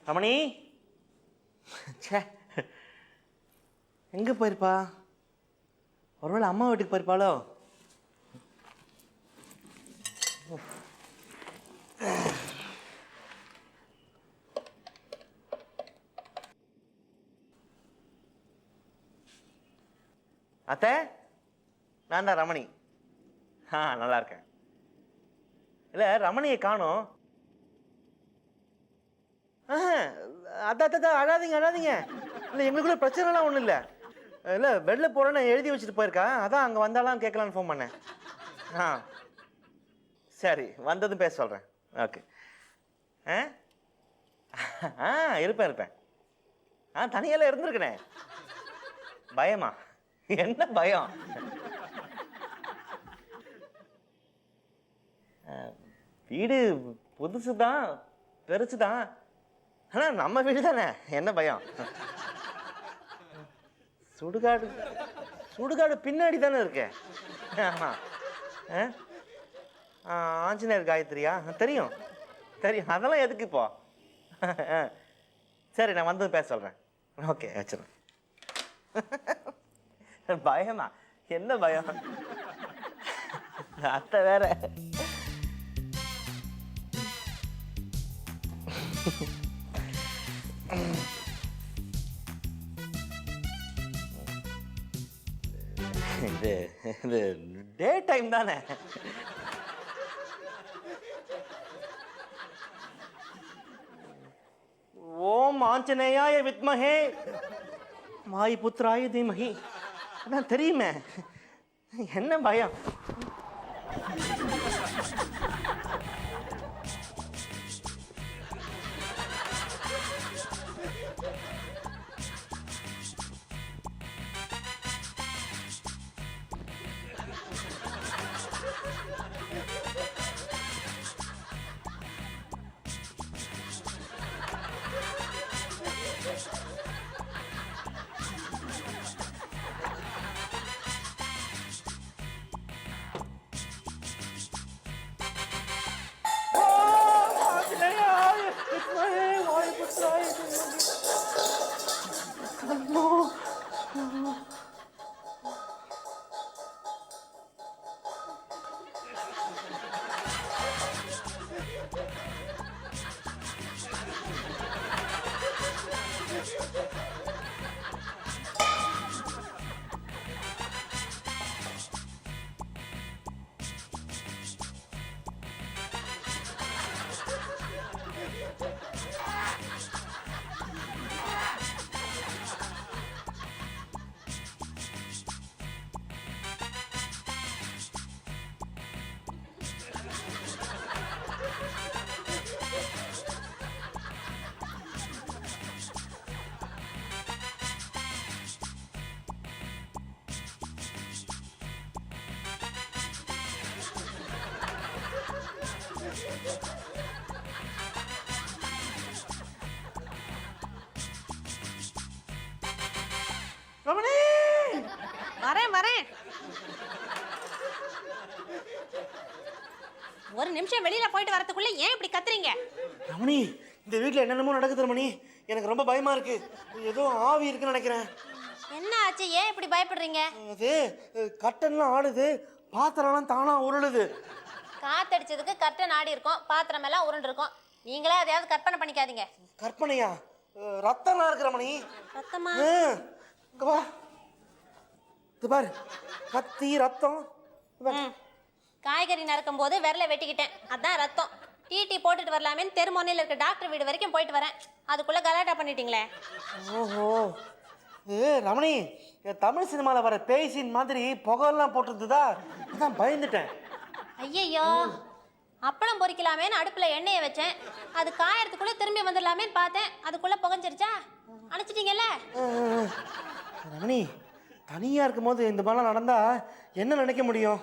ரமணி, சே எங்கே போயிருப்பா? ஒருவேளை அம்மா வீட்டுக்கு போயிருப்பாளோ? அத்தை, நான் தான் ரமணி. நல்லா இருக்கேன். இல்லை, ரமணியை காணோம். அதான் அழாதீங்க அழாதீங்க. இல்லை, எங்களுக்குள்ள பிரச்சனைலாம் ஒன்றும் இல்லை. இல்லை, வெளில போகிறேன்னு எழுதி வச்சுட்டு போயிருக்கா. அதான் அங்கே வந்தாலாம் கேட்கலான்னு ஃபோன் பண்ணேன். சரி, வந்ததும் பேச சொல்கிறேன். ஓகே. இருப்பேன். தனியெல்லாம் இருந்திருக்கனே. பயமா? என்ன பயம்? வீடு புதுசு தான், பெருசு தான். ஆனால் நம்ம வீடு தானே, என்ன பயம்? சுடுகாடு பின்னாடி தானே இருக்கு. ஆமாம். ஆஞ்சநேயர் காயத்ரியா? தெரியும். அதெல்லாம் எதுக்கு இப்போ? சரி, நான் வந்து பேச சொல்கிறேன். ஓகே, வச்சிடறேன். பயமா? என்ன பயம்? அத்தை வேற. இது டே டைம் தானே. ஓம் ஆஞ்சநேயாய வித்மஹே மாயி புத்திராய தீமஹி. அதான் தெரியுமே, என்ன பயம்? ரமணி, வரேன். ஒரு நிமிஷம் வெளியில போயிட்டு வரதுக்குள்ள ஏன் இப்படி கத்துறீங்க? ரமணி, இந்த வீட்டில் என்னென்னமோ நடக்குது ரமணி. எனக்கு ரொம்ப பயமா இருக்கு. ஏதோ ஆவி இருக்குன்னு நினைக்கிறேன். என்ன ஆச்சு? ஏன் இப்படி பயப்படுறீங்க? அது கட்டன்லாம் ஆடுது, பாத்திரம்லாம் தானா உருளுது. காத்தடிச்சதுக்கு கர்டன் ஆடி இருக்கும், பாத்திரம் எல்லாம் உருண்டு இருக்கும். நீங்களே அதையாவது கற்பனை பண்ணிக்காதீங்க. கற்பனையா? ரத்தம்லாம் இருக்கு ரமணி. ரத்தமா? பாரு, கத்தி ரத்தம். காய்கறி நறுக்கும் போது விரல வெட்டிக்கிட்டேன், அதான் ரத்தம். டீ போட்டுட்டு வரலாமேன்னு தெருமோனையில் இருக்க டாக்டர் வீடு வரைக்கும் போயிட்டு வரேன். அதுக்குள்ள கலாட்டா பண்ணிட்டீங்களே. ஓஹோ, ரமணி, தமிழ் சினிமாவில் வர பேய் சீன் மாதிரி புகையெல்லாம் போட்டுருந்துதா, அதான் பயந்துட்டேன். ஐயையோ, அப்பளம் பொரிக்கலாமேன்னு அடுப்பில் எண்ணெயை வச்சேன். அது காயறதுக்குள்ளே திரும்பி வந்துடலாமேன்னு பார்த்தேன். அதுக்குள்ளே புகஞ்சிருச்சா? அணைச்சிட்டீங்கல்ல. ரமணி, தனியாக இருக்கும் போது இந்த மாதிரிலாம் நடந்தா என்ன நினைக்க முடியும்?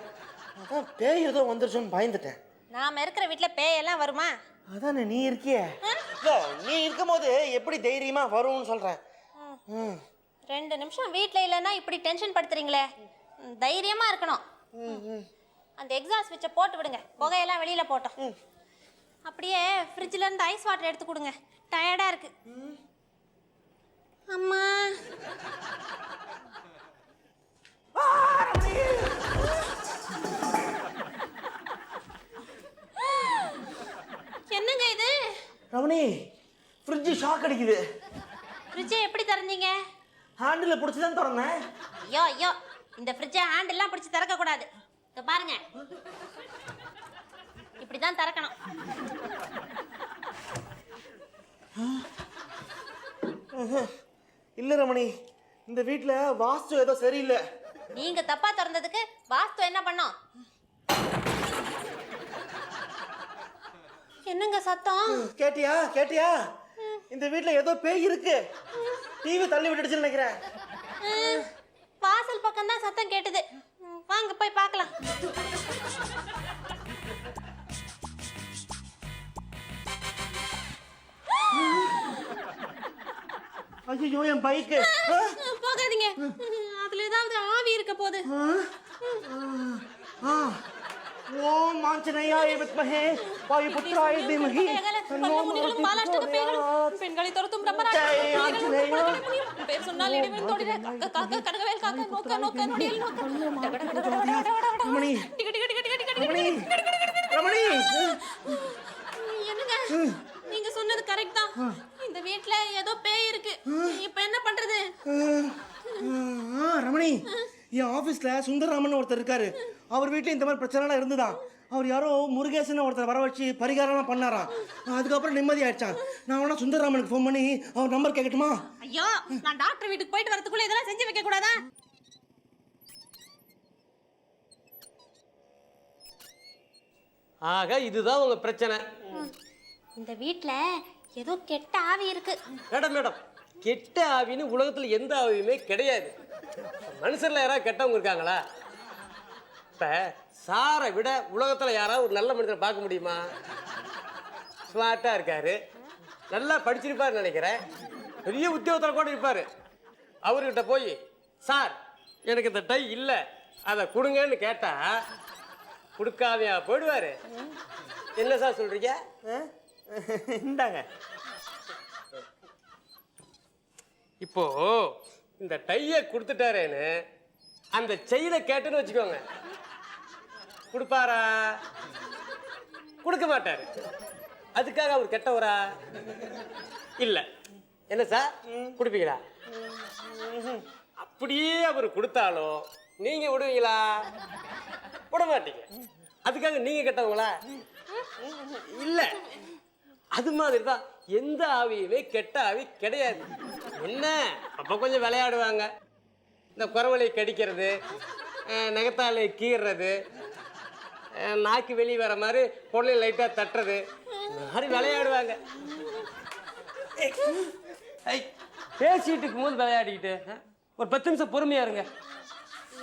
அதான் பேய் ஏதோ வந்துருச்சோன்னு பயந்துட்டேன். நாம இருக்கிற வீட்டில் பேயெல்லாம் வருமா? அதானே நீ இருக்கியே. நீ இருக்கும் போது எப்படி தைரியமா வரும்னு சொல்றேன். 2 நிமிஷம் வீட்டில் இல்லைன்னா இப்படி டென்ஷன் படுத்துறீங்களே. தைரியமா இருக்கணும். அந்த எக்ஸாஸ்ட் ஸ்விட்சை போட்டு விடுங்க, புகையெல்லாம் வெளியில போட்டோம். அப்படியே ஃப்ரிட்ஜில் இருந்து ஐஸ் வாட்டர் எடுத்து கொடுங்க. டயர்டா இருக்கு. அம்மா என்னங்க இது? ரமணி, ஃப்ரிட்ஜ் ஷாக் அடிக்குது. ஃப்ரிட்ஜை எப்படி திறந்தீங்க? ஹேண்டில் பிடிச்சி தான் திறந்தேன். ஐயோ ஐயோ, இந்த ஃப்ரிட்ஜை ஹேண்டெல்லாம் பிடிச்சி திறக்க கூடாது. இங்க பாருங்க, இப்படிதான் திறக்கணும். இல்ல ரமணி, இந்த வீட்ல வாஸ்து ஏதோ சரியில்லை. நீங்க தப்பா திறந்ததுக்கு வாஸ்து என்ன பண்ணோம்? என்னங்க சத்தம்? கேட்டியா கேட்டியா? இந்த வீட்ல ஏதோ பேய் இருக்கு. டிவி தள்ளி விட்டுடுச்சுன்னு நினைக்கிறேன். வாசல் பக்கம் தான் சத்தம் கேட்டது. வாங்க போய் பார்க்கலாம். ஐயோ, என் பைக்கு. போகாதீங்க, அதுல ஏதாவது ஆவி இருக்க போகுது. ஓம் ஆஞ்சநேயாய வித்மஹே வாயுபுத்ராய தீமஹி தன்னோ பெண்களை துரத்தும் பிரம்மராஜ பேர் சொன்னால் இடைவெளி தோடிட காக்க காக்க கனகவேல் காக்க நோக்க நோக்க நொடியில் நோக்க. ரமணி, ரமணி, என்னங்க, நீங்க சொன்னது கரெக்ட் தான். இந்த வீட்ல ஏதோ பேய் இருக்கு. இப்போ என்ன பண்றது? ரமணி, என் ஆபீஸ்ல சுந்தரராமன் ஒருத்தர் இருக்காரு. அவர் வீட்டுல இந்த மாதிரி பிரச்சனைலாம் இருந்துதான். அவர் யாரோ முருகேசன் ஒருத்தர் வர வச்சு பரிகாரம்லாம் பண்ணாராம். அதுக்கப்புறம் நிம்மதி ஆயிடுச்சான். நான் வேணா சுந்தரராமனுக்கு ஃபோன் பண்ணி அவர் நம்பர் கேட்கட்டுமா? ஐயோ, நான் டாக்டர் வீட்டுக்கு போயிட்டு வரதுக்குள்ள இதெல்லாம் செஞ்சு வைக்க கூடாதா? ஆக இதுதான் உங்க பிரச்சனை. இந்த வீட்ல ஏதோ கெட்ட ஆவி இருக்கு. மேடம் மேடம், கெட்ட ஆவின்னு உலகத்துல எந்த ஆவியுமே கிடையாது. மனுஷர்ல யாராவது கெட்டவங்க இருக்காங்களா? இப்ப சாரை விட உலகத்துல யாராவது ஒரு நல்ல மனிதரை பார்க்க முடியுமா? ஸ்மார்ட்டா இருக்காரு, நல்லா படிச்சிருப்பாரு நினைக்கிறேன், பெரிய உத்தியோகத்துல கூட இருப்பாரு. அவர்கிட்ட போய் சார் எனக்கு இந்த டை இல்லை அதை கொடுங்கன்னு கேட்டா கொடுக்காமையா போயிடுவாரு. என்ன சார் சொல்றீங்க? இந்தாங்க. இப்போ இந்த டையை கொடுத்துட்டாரேன்னு அந்த செயலை கேட்டுன்னு வச்சுக்கோங்க, கொடுப்பாரா? கொடுக்க மாட்டாரு. அதுக்காக அவர் கெட்டவரா? இல்ல. என்ன சார், கொடுப்பீங்களா? அப்படியே அவர் கொடுத்தாலும் நீங்க விடுவீங்களா? விட மாட்டீங்க. அதுக்காக நீங்க கெட்டவங்களா? இல்ல. அது மாதிரி தான் எந்த ஆவியுமே கெட்ட ஆவி கிடையாது. என்ன அப்போ கொஞ்சம் விளையாடுவாங்க, இந்த குறவலை கடிக்கிறது, நகத்தாலை கீறுறது, நாக்கு வெளியே வர மாதிரி பொருளை லைட்டாக தட்டுறது, மாதிரி விளையாடுவாங்க. பேசிட்டு இருக்கும்போது விளையாடிக்கிட்டு ஒரு 10 நிமிஷம் பொறுமையா இருங்க.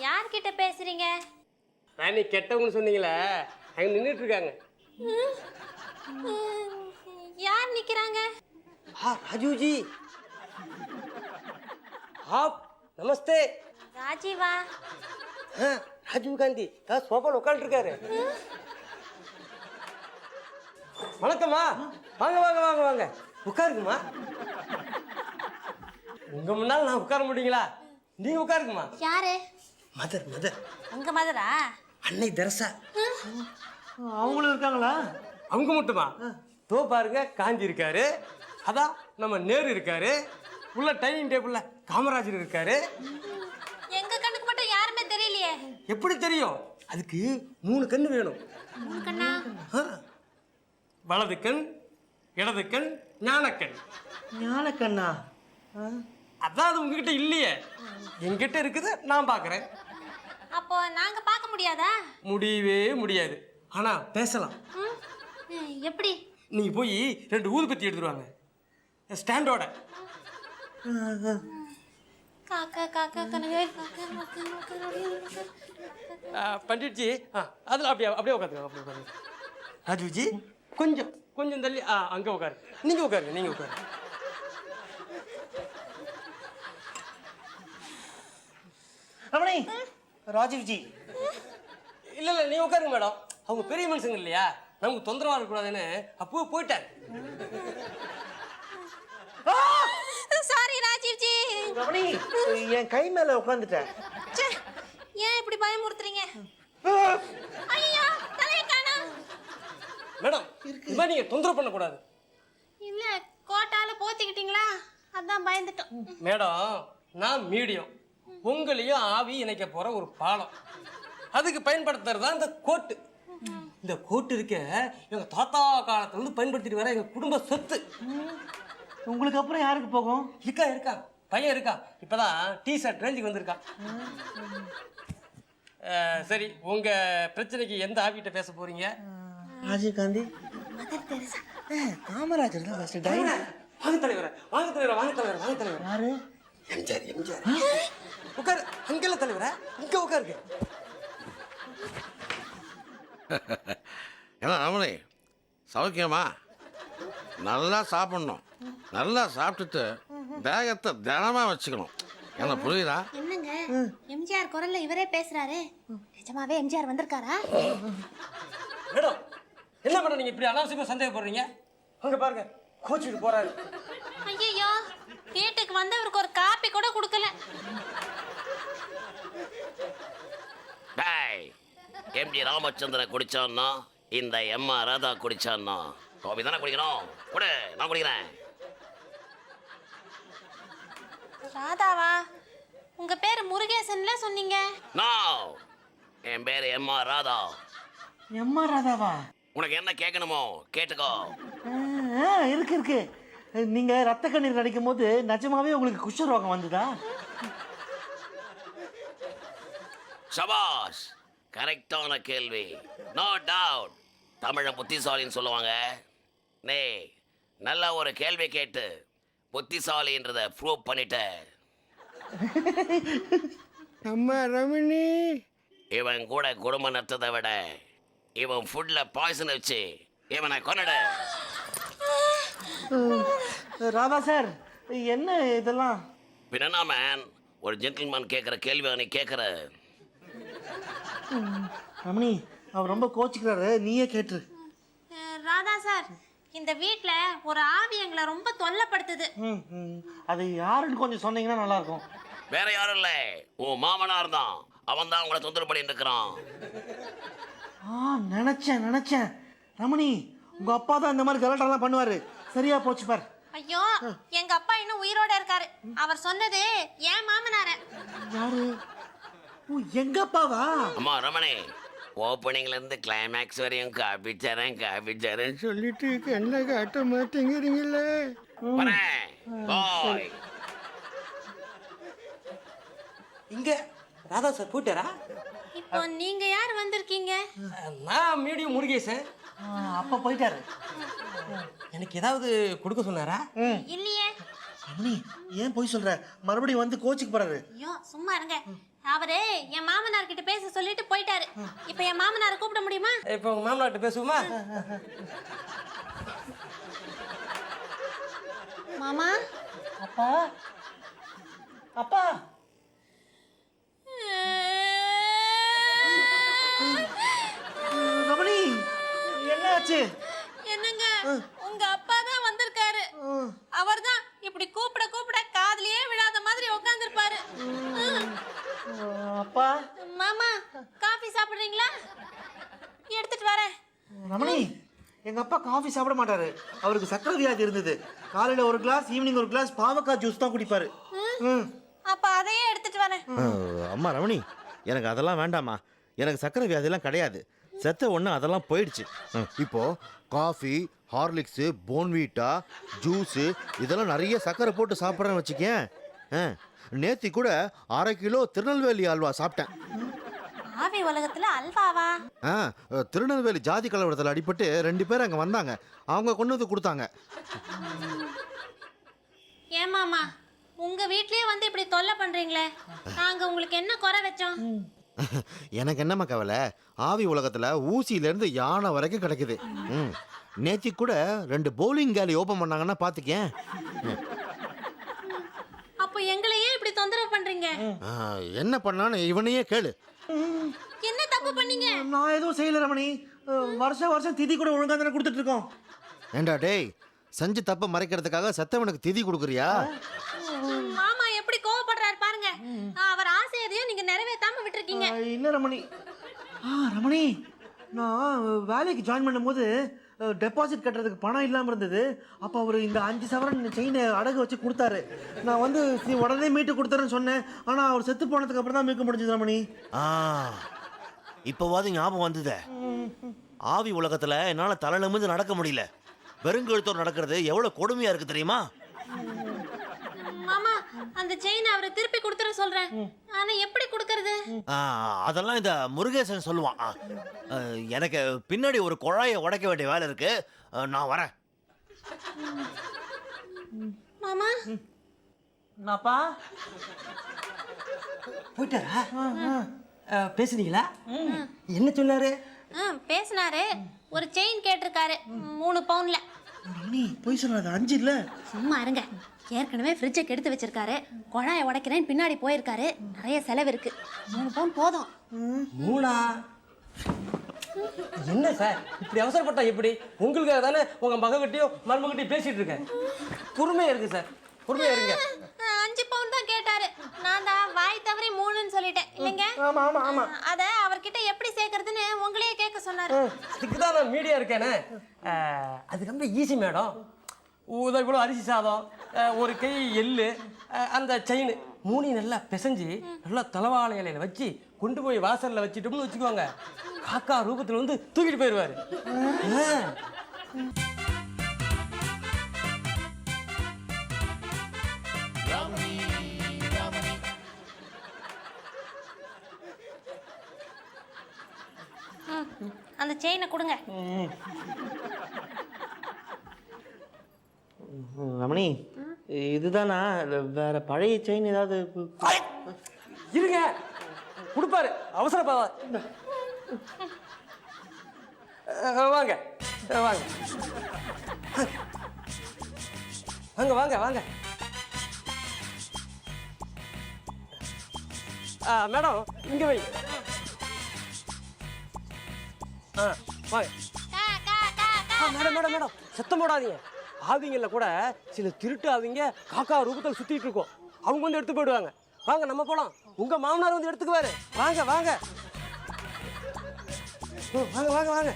யார்கிட்ட பேசுறீங்க? நான் நீ கெட்டவங்கன்னு சொன்னீங்களே, அங்கே நின்றுட்டு இருக்காங்க. யார் நிக்கிறாங்க? ராஜு ஜி. आप नमस्ते. ராஜீவா? ராஜீவ் காந்தி சோஃபால உட்காந்துருக்காரு. வணக்கம்மா, வாங்க வாங்க வாங்க வாங்க உட்காருங்கம்மா. உங்க முன்னால் நான் உட்கார முடியுங்களா? நீங்க உட்காருங்கம்மா. யாரு? Mother mother. உங்க மதரா? அன்னை தெரசா. அவங்களும் இருக்காங்களா? அவங்க மட்டுமா? தோ பாருங்க, காந்தி இருக்காரு, அதான் நம்ம நேரு இருக்காரு, உள்ள டைனிங் டேபிள்ல காமராஜர் இருக்காரு. எங்க கண்ணுக்கு மட்டும் யாருமே தெரியலையே. எப்படி தெரியும்? அதுக்கு 3 கண்ணு வேணும். கண்ணா? வலது கண், இடது கண், ஞானக்கண். ஞானக்கண்ணா? அதான் அது உங்ககிட்ட இல்லையே, என்கிட்ட இருக்குது, நான் பார்க்குறேன். அப்போ நாங்க பார்க்க முடியாதா? முடியவே முடியாது, ஆனா பேசலாம். எப்படி? நீங்க போய் 2 ஊதுபத்தி எடுத்துருவாங்க ஸ்டாண்டோட. காக்கா காக்கா கனவே பண்டிட்ஜி, அதில் அப்படியே அப்படியே உட்காந்துங்க, அப்படியே உட்காருங்க. ராஜுஜி கொஞ்சம் கொஞ்சம் தள்ளி அங்கே உட்காரு. நீங்கள் உட்காருங்க, நீங்கள் உட்காருங்க. ரமணி, ராஜீவ்ஜி. இல்லை இல்லை, நீ உட்காருங்க மேடம். அவங்க பெரிய மனுஷங்க இல்லையா, நமக்கு தொந்தரவாக இருக்கக்கூடாதுன்னு அப்போ போயிட்டாரு. என் கை மேல உட்காந்துட்டேன். ச்சே, ஏன் இப்படி பயமுறுத்துறீங்க? ஐயோ, தலையை காணோம். மேடம் இது மாதிரி நீங்க தொந்தரவு பண்ணக்கூடாது. இல்ல, கோட்டால போத்திக்கிட்டீங்களா, அதான் பயந்துட்டோம். மேடம் நான் மீடியம், உங்களையும் ஆவி இணைக்க போற ஒரு பாலம். அதுக்கு பயன்படுத்துறது தான் இந்த கோட்டு. இந்த கோட்டு இருக்க எங்க தாத்தா காலத்துல இருந்து பயன்படுத்திட்டு வர எங்க குடும்ப சொத்து. உங்களுக்கு அப்புறம் யாருக்கு போகும்? இருக்கா பையன் இருக்கா, இப்பதான் T-ஷர்ட் ரேஞ்சுக்கு வந்திருக்கான். சரி, உங்க பிரச்சனைக்கு எந்த ஆவிகிட்ட பேச போறீங்க? ராஜீவ் காந்தி, காமராஜர் தான் ஃபர்ஸ்ட் டை. வாங்க தலைவரே, வாங்க தலைவரே, வாங்க தலைவரே, வாங்க தலைவரே. யாரு? எம்ஜிஆர். உட்காரு, அங்கெல்லாம் தலைவரே, இங்க உட்காருங்க. ஏன்னா ரமணி சௌக்கியமா? நல்லா சாப்பிட்ணும், நல்லா சாப்பிட்டுட்டு தேகத்தை தினமாக வச்சுக்கணும். என்ன புரியுதா? என்னங்க எம்ஜிஆர் குரல்ல இவரே பேசுறாரு? நிஜமாவே எம்ஜிஆர் வந்திருக்காரா? மேடம் என்ன மேடம் நீங்க இப்படி அனாவசியமா சந்தேகப்படுறீங்க? அங்க பாருங்க, கோச்சிட்டு போறாரு. ஐயோ, வீட்டுக்கு வந்தவருக்கு ஒரு காப்பி கூட கொடுக்கல. டேய், எம்ஜி ராமச்சந்திரன் குடிச்சான்னா இந்த எம்ஆர் ராதா குடிச்சான்னா கோபி தானே குடிக்கணும். குடு, நான் குடிக்கிறேன். ராதாவா? உங்க பேரு முருகேசன்ல சொன்னீங்க. நோ, என் பேர் எம்ஆர் ராதா. எம்ஆர் ராதாவா? உனக்கு என்ன கேட்கணுமோ கேட்டுக்கோ. இருக்கு. நீங்க ரத்த கண்ணீர் நடிக்கும் போது நிஜமாவே உங்களுக்கு குஷ்ட ரோகம் வந்ததா? சபாஷ், கரெக்டான கேள்வி. நோ டவுட், தமிழ புத்திசாலின்னு சொல்லுவாங்க. நே நல்ல ஒரு கேள்வி கேட்டு புத்திசாலின்றதை ப்ரூவ் பண்ணிட்ட. அம்மா ரமணி, இவன் கூட குடும்பம் நடத்ததை விட இவன் ஃபுட்ல பாய்சன் வச்சு இவனை கொன்னுட. ராதா சார், என்ன இதெல்லாம்? பின்னா மேன், ஒரு ஜென்டில்மேன் கேட்குற கேள்வி நீ கேட்குற. ரமணி, அவர் ரொம்ப கோச்சிக்கிறாரு, நீயே கேட்டுரு. ராதா சார், இந்த வீட்ல ஒரு ஆவி எங்களை ரொம்ப தொல்லைப்படுத்துது. அது யாருன்னு கொஞ்சம் சொன்னீங்கன்னா நல்லா இருக்கும். வேற யாரும் இல்லை, உன் மாமனார் தான். அவன் தான் உங்களை தொந்தரவு பண்ணி இருக்கிறான். நினைச்சேன். ரமணி, உங்க அப்பா தான் இந்த மாதிரி கலாட்டெல்லாம் பண்ணுவாரு. சரியா போச்சு பார். ஐயோ, எங்க அப்பா இன்னும் உயிரோட இருக்காரு. அவர் சொன்னது ஏன் மாமனார. யாரு? எங்க அப்பாவா? அம்மா ரமணி, ஓப்பனிங்ல இருந்து கிளைமேக்ஸ் வரையும் காபிச்சாரன் சொல்லிட்டு என்ன காட்ட மாட்டேங்கிறீங்களே. பாய். இங்க ராதா சார் போயிட்டாரா? இப்போ நீங்க யார் வந்திருக்கீங்க? நான் மீடியம் முருகேசன். அப்பா போயிட்டாரு. எனக்கு ஏதாவது கொடுக்க சொன்னாரா? இல்லையே. ரமணி, ஏன் போய் சொல்ற? மறுபடியும் வந்து கோச்சுக்கு போறாரு. ஐயோ, சும்மா இருங்க. அவரு என் மாமனார் கிட்ட பேச சொல்லிட்டு போயிட்டாரு. இப்ப என் மாமனாரை கூப்பிட முடியுமா? இப்போ உங்க மாமனார்ட்ட பேசுவோமா? மாமா. அப்பா, அப்பா. ரமணி, என்ன ஆச்சு? என்னங்க, உங்க அப்பா தான் வந்திருக்காரு. அவர்தான் இப்படி கூப்பிட காதுலயே விழாத மாதிரி உட்கார்ந்திருப்பாரு. அப்பா. மாமா, காபி சாப்பிடுறீங்களா? எடுத்துட்டு வரேன். ரமணி, எங்க அப்பா காஃபி சாப்பிட மாட்டாரு. அவருக்கு சக்கரை வியாதி இருந்தது. காலையில ஒரு கிளாஸ், ஈவினிங் ஒரு கிளாஸ் பாவக்காய் ஜூஸ் தான் குடிப்பாரு. அப்ப அதையே எடுத்துட்டு வரேன். அம்மா ரமணி, எனக்கு அதெல்லாம் வேண்டாம்மா. எனக்கு சக்கரை வியாதியெல்லாம் கிடையாது. செத்த ஒன்று அதெல்லாம் போயிடுச்சு. இப்போ காஃபி, ஹார்லிக்ஸு, போன்வீட்டா, ஜூஸு இதெல்லாம் நிறைய சக்கரை போட்டு சாப்பிட்றேன்னு வச்சுக்கேன். நேத்தி கூட 1/2 கிலோ திருநெல்வேலி அல்வா சாப்பிட்டேன். ஆவி உலகத்துல அல்வாவா? திருநெல்வேலி ஜாதி கலவரத்தில் அடிபட்டு 2 பேர் அங்கே வந்தாங்க. அவங்க கொண்டு வந்து கொடுத்தாங்க. ஏன் மாமா, உங்க வீட்லயே வந்து இப்படி தொல்லை பண்றீங்களே, நாங்க உங்களுக்கு என்ன குறை வச்சோம்? எனக்கு என்னம்மா கவலை? ஆவி உலகத்தில் ஊசியிலேருந்து யானை வரைக்கும் கிடைக்குது. நேத்தி கூட 2 பவுலிங் கேலி ஓப்பன் பண்ணாங்கன்னா பார்த்துக்கேன். அப்போ எங்களையே இப்படி தொந்தரவு பண்றீங்க? என்ன பண்ணான்னு இவனையே கேளு. என்ன தப்பு பண்ணீங்க? நான் எதுவும் செய்யல ரமணி. வருஷம் திதி கூட ஒழுங்கா தானே கொடுத்துட்டு இருக்கோம். ஏண்டா டேய், செஞ்சு தப்ப மறைக்கிறதுக்காக செத்தவனுக்கு திதி கொடுக்குறியா? மாமா எப்படி கோவப்படுறாரு பாருங்க. அவர் ஆசை எதையும் நீங்க நிறைவேத்தாம விட்டுருக்கீங்க. இல்லை ரமணி. ரமணி, நான் வேலைக்கு ஜாயின் பண்ணும்போது டெபாசிட் கட்டுறதுக்கு பணம் இல்லாமல் இருந்தது. அப்போ அவர் இந்த 5 சவரன் செயினை அடகு வச்சு கொடுத்தாரு. நான் வந்து உடனே மீட்டு கொடுத்துறேன்னு சொன்னேன். ஆனால் அவர் செத்து போனதுக்கு அப்புறம் தான் மீட்க முடிஞ்சது ரமணி. இப்போவாது ஞாபகம் வந்ததே. ஆவி உலகத்துல என்னால தலை நிமிர்ந்து நடக்க முடியல. வெறுங்கழுத்தோடு நடக்கிறது எவ்வளவு கொடுமையா இருக்கு தெரியுமா? மாமா, அந்த செயின் அவரை திருப்பி கொடுத்துற சொல்றேன். ஆனா எப்படி கொடுக்கறது? அதெல்லாம் இந்த முருகேசன் சொல்லுவான். எனக்கு பின்னாடி ஒரு குழாயை உடைக்க வேண்டிய வேலை இருக்கு, நான் வரேன். மாமா, நாப்பா போயிட்டாரா? பேசுனீங்களா? என்ன சொன்னாரு? பேசினாரு. ஒரு செயின் கேட்டிருக்காரு 3 பவுன்ல. ரமணி போய் சொல்லாத, 5 இல்லை. சும்மா இருங்க. ஏற்கனவே ஃப்ரிட்ஜை கெடுத்து வச்சிருக்காரு. குழாயை உடைக்கிறேன்னு பின்னாடி போயிருக்காரு. நிறைய செலவு இருக்கு. 3 பவுன் போதும். 3? என்ன சார் இப்படி அவசரப்பட்டா எப்படி? உங்களுக்காக தானே உங்க மககிட்டையும் மருமகிட்டையும் பேசிட்டு இருக்கேன். பொறுமையா இருக்கு சார், பொறுமையா இருங்க. 5 பவுன் தான் கேட்டாரு. நான் தான் வாய் தவறி 3ன்னு சொல்லிட்டேன் இல்லைங்க? அத அவர்கிட்ட எப்படி சேர்க்கறதுன்னு உங்களையே கேட்க சொன்னாரு. அதுக்கு தான் நான் மீடியா இருக்கேனே. அது ரொம்ப ஈஸி மேடம். இவ்வளோ அரிசி சாதம், ஒரு கை எள்ளு, அந்த செயின் 3 நல்லா பிசைஞ்சு நல்லா தலவாழை இலையில வச்சு கொண்டு போய் வாசல்ல வச்சுட்டோம்னு வச்சுக்கோங்க, காக்கா ரூபத்தில் வந்து தூக்கிட்டு போயிடுவாரு. அந்த செயினை கொடுங்க. ரமணி, இதுதானா? வேற பழைய செயின் ஏதாவது இருங்க, கொடுப்பாரு. அவசரப்பா. வாங்க வாங்க வாங்க வாங்க வாங்க. மேடம் இங்க வை. வாங்க. மேடம் மேடம் மேடம் சத்தம் போடாதீங்க. ஆவிங்கள்ல கூட சில திருட்டு ஆவிங்க காக்கா ரூபத்தில் சுத்திட்டு இருக்கோம். அவங்க வந்து எடுத்து போயிடுவாங்க. வாங்க நம்ம போலாம். உங்க மாமனார் வந்து எடுத்துக்குவாரு. வாங்க வாங்க வாங்க வாங்க வாங்க.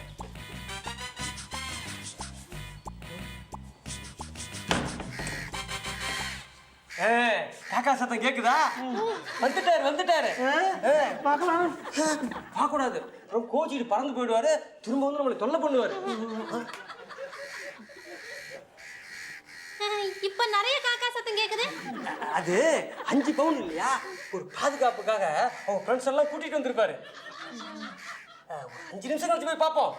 காக்கா சத்தம் கேக்குதா? வந்துட்டாரு வந்துட்டாரு. பார்க்கலாம். பார்க்க கூடாது, கோச்சிட்டு பறந்து போயிடுவாரு. திரும்ப வந்து நம்மளை தொல்லை பண்ணுவாரு. இப்ப நிறைய காக்கா சத்தம் கேக்குது. அது 5 பவுன் இல்லையா, ஒரு பாதுகாப்புக்காக அவங்க ஃப்ரெண்ட்ஸ் எல்லாம் கூட்டிட்டு வந்திருப்பாரு. 5 நிமிஷம் கழிச்சு போய் பார்ப்போம்.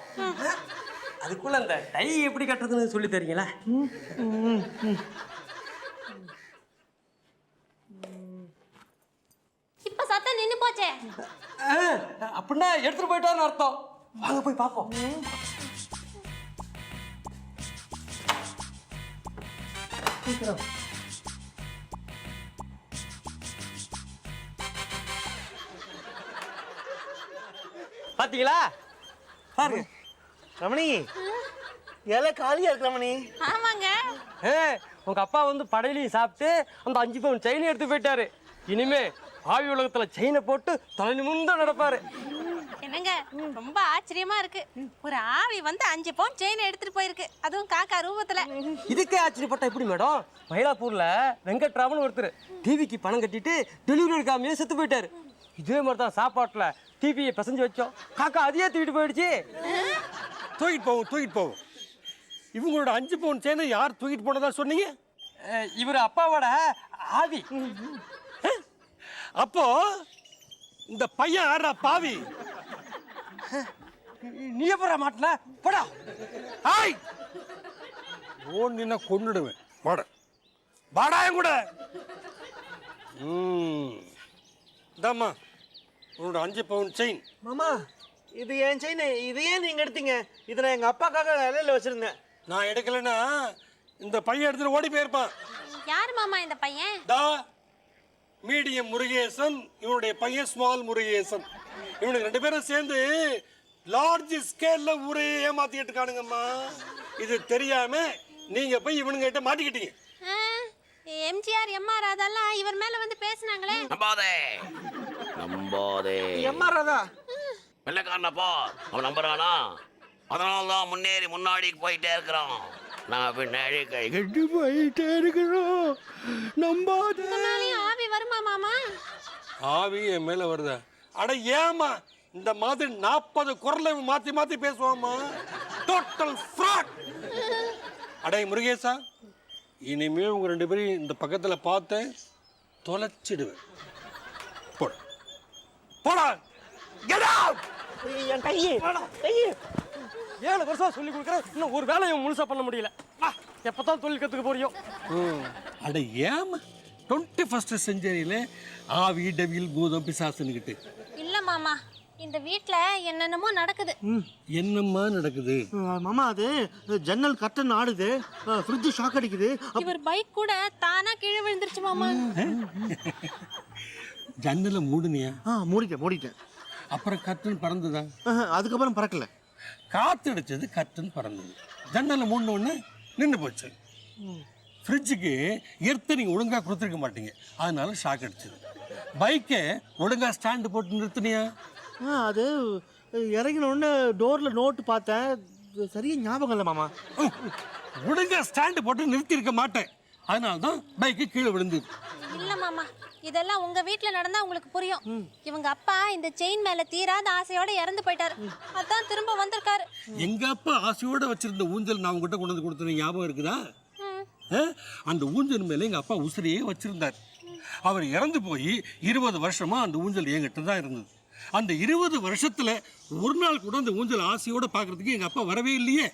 அதுக்குள்ள அந்த டை எப்படி கட்டுறதுன்னு சொல்லி தரீங்களா? இப்ப சத்தம் நின்னு போச்சே. அப்படின்னா எடுத்துட்டு போயிட்டாருன்னு அர்த்தம். வாங்க போய் பார்ப்போம். பாத்தீங்களா? பாருங்க ரமணி, இலை காலியா இருக்கு ரமணி. ஆமாங்க. உங்க அப்பா வந்து படையிலையும் சாப்பிட்டு அந்த 5 பவுன் செயினை எடுத்து போயிட்டாரு. இனிமே ஆவி உலகத்துல செயினை போட்டு தலை நிமிர்ந்து நடப்பாரு. என்னங்க, ரொம்ப ஆச்சரியமா இருக்கு. ஒரு ஆவி வந்து 5 பவுன் செயின் எடுத்துட்டு போயிருக்கு, அதுவும் காக்கா ரூபத்துல. இதுக்கே ஆச்சரியப்பட்டா எப்படி மேடம்? மயிலாப்பூர்ல வெங்கட்ராமன் ஒருத்தர் டிவிக்கு பணம் கட்டிட்டு டெலிவரி எடுக்காமயே செத்து போயிட்டாரு. இதே மாதிரி தான் சாப்பாட்டுல டிவியை பிசைஞ்சு வச்சோம், காக்கா அதையே தூக்கிட்டு போயிடுச்சு. தூக்கிட்டு போகும். இவங்களோட 5 பவுன் செயினை யார் தூக்கிட்டு போனதா சொன்னீங்க? இவர் அப்பாவோட ஆவி. அப்போ இந்த பையன் யாரா பாவி? நீ எப்படா மாட்டல? போடா. ஆய், ஓடினா கொன்னுடுவேன். வாட வாடாயம் கூட. இதாம்மா உன்னோட 5 பவுன் செயின். மாமா, இது என் செயின். இது ஏன் நீங்க எடுத்தீங்க? இதை நான் எங்க அப்பாக்காக இலையில வச்சிருந்தேன். நான் எடுக்கலைன்னா இந்த பையன் எடுத்துட்டு ஓடி போயிருப்பான். யார் மாமா இந்த பையன்? தா மீடியம் முருகேசன், இவனுடைய பையன் ஸ்மால் முருகேசன். இவனுக்கு 2 பேரும் சேர்ந்து லார்ஜ் ஸ்கேல்ல ஊரே ஏமாத்திட்டு இருக்கானுங்கம்மா. இது தெரியாம நீங்க போய் இவனுங்க கிட்ட மாட்டிக்கிட்டீங்க. எம்ஜிஆர் எம்ஆர் நம்பாததெல்லாம் இவர் மேல வந்து பேசுனாங்களே. நம்பாதே நம்பாதே. எம்மா ராதா, வெள்ளக்காரனப்பா அவன் நம்புறானா? அதனால தான் முன்னாடி போயிட்டே இருக்கிறான். நான் பின்னாடி கை கெட்டு போயிட்டே இருக்கிறோம். நம்பாத. இதனாலயும் ஆவி வருமா மாமா? ஆவி என் மேல வருதா? அட ஏமா இந்த மாதிரி 40 குரலை மாத்தி மாத்தி பேசுவாமா? Total fraud. அடே முருகேசா, இனிமே உங்க 2 பேரும் இந்த பக்கத்துல பார்த்தேன் தொலைச்சிடுவேன். போட போடா. Get out! என் கையே கையே 7 வருஷம் சொல்லி கொடுக்குறேன், இன்னும் ஒரு வேலையை முழுசா பண்ண முடியல. எப்பதான் தொழில் கத்துக்க போறியோ? அட ஏமா 21st செஞ்சுரியில ஆவி டெவில் பூதம் பிசாசுன்னுக்கிட்டு இல்ல மாமா, இந்த வீட்ல என்னென்னமோ நடக்குது. என்னம்மா நடக்குது? மாமா அது ஜன்னல் கர்டன் ஆடுது, ஃப்ரிட்ஜ் ஷாக் அடிக்குது. இவர் பைக் கூட தானா கீழே விழுந்துருச்சு மாமா. ஜன்னலை மூடுனியா? மூடிட்டேன். அப்புறம் கர்டன் பறந்துதா? அதுக்கப்புறம் பறக்கல. காத்து அடிச்சது, கர்டன் பறந்தது. ஜன்னலை மூடின உடனே நின்று போச்சு. ஃப்ரிட்ஜுக்கு எர்த்து நீங்கள் ஒழுங்காக கொடுத்துருக்க மாட்டீங்க, அதனால ஷாக் அடிச்சது. பைக்கை ஒழுங்காக ஸ்டாண்டு போட்டு நிறுத்தினியா? அது இறங்கின உடனே டோரில் நோட்டு பார்த்தேன், சரியா ஞாபகம் இல்லை மாமா. ஒழுங்காக ஸ்டாண்டு போட்டு நிறுத்தியிருக்க மாட்டேன், அதனால தான் பைக்கு கீழே விழுந்தது. இல்ல மாமா, இதெல்லாம் உங்க வீட்ல நடந்தா உங்களுக்கு புரியும். இவங்க அப்பா இந்த செயின் மேல தீராத ஆசையோட இறந்து போயிட்டாரு. அதான் திரும்ப வந்திருக்காரு. எங்க அப்பா ஆசையோட வச்சிருந்த ஊஞ்சல் நான் உங்ககிட்ட கொண்டு வந்து கொடுத்தேன், ஞாபகம் இருக்குதா? அந்த ஊஞ்சல் மேல எங்க அப்பா உசிரியே வச்சிருந்தார். அவர் இறந்து போய் 20 வருஷமா அந்த ஊஞ்சல் என்கிட்ட தான் இருந்தது. அந்த 20 வருஷத்துல ஒரு நாள் கூட அந்த ஊஞ்சல் ஆசையோட பாக்குறதுக்கு எங்க அப்பா வரவே இல்லையே.